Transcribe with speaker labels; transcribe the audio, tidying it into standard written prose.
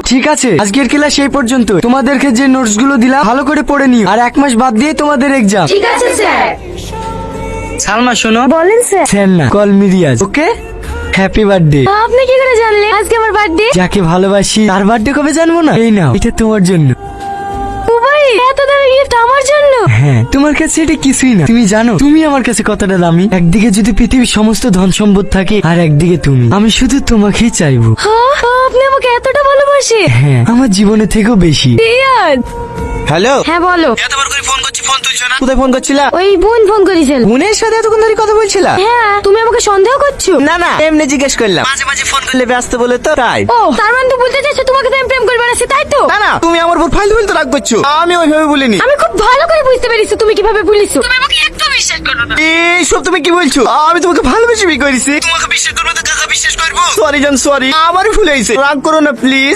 Speaker 1: ঠিক আছে, আজকের ক্লাস এই পর্যন্ত। তোমাদেরকে যে নোটস গুলো দিলাম ভালো করে পড়ে নিও, আর 1 মাস বাদ দিয়ে তোমাদের এক্সাম।
Speaker 2: ঠিক আছে স্যার।
Speaker 1: সালমা শোনো,
Speaker 2: বলেন স্যার।
Speaker 1: স্যার না, কল মি রিয়াজ। ওকে, হ্যাপি বার্থডে।
Speaker 2: আপনি কি করে জানলেন আজকে আমার বার্থডে?
Speaker 1: যাকে ভালোবাসি তার বার্থডে কবে জানবো না? এই নাও, এটা তোমার জন্য।
Speaker 2: ও ভাই, এত দামি গিফট আমার জন্য?
Speaker 1: হ্যাঁ, তোমার কাছে এটা কিছুই না। তুমি জানো তুমি আমার কাছে কতটা দামি? একদিকে যদি পৃথিবীর সমস্ত ধন সম্পদ থাকে, আর একদিকে তুমি। আমি শুধু তোমাকেই চাইবো।
Speaker 2: হ্যাঁ, আপনি আমাকে এতটা ভালোবাসেন?
Speaker 1: হ্যাঁ, আমার জীবনের থেকেও বেশি।
Speaker 2: রিয়াজ।
Speaker 3: হ্যালো,
Speaker 2: হ্যাঁ বলো।
Speaker 3: এতবার করে ফোন করছি, ফোন তুলছো না। কোথায় ফোন করছিলা?
Speaker 2: ওই বোন ফোন করেছিল।
Speaker 3: বোনের সাথে এতক্ষণ ধরে কথা বলছিলা?
Speaker 2: হ্যাঁ, তুমি আমাকে সন্দেহ করছো?
Speaker 3: না না, এমনি জিজ্ঞেস করলাম। মাঝে মাঝে ফোন করলে ব্যস্ত বলে তো তাই।
Speaker 2: ও, তার মানে তো বলতে চাইছো তোমাকে তো আমি প্রেম করে বেড়াচ্ছি, তাই তো?
Speaker 3: না না, তুমি আমার উপর ফাইল তো রাগ করছো। আমি ওইভাবে বলিনি।
Speaker 2: আমি খুব ভালো করে বুঝতে পেরেছি তুমি কিভাবে বলিছো। তুমি আমাকে একদম বিশ্বাস করো না।
Speaker 3: এইসব তুমি কি বলছো? আমি তোমাকে ভালোবেসে বিয়ে করেছি। তোমাকে বিশ্বাস করবো তো কাকা বিশ্বাস করবো? সরি জান, সরি, আমারই ভুল হয়েছে। রাগ করো না প্লিজ।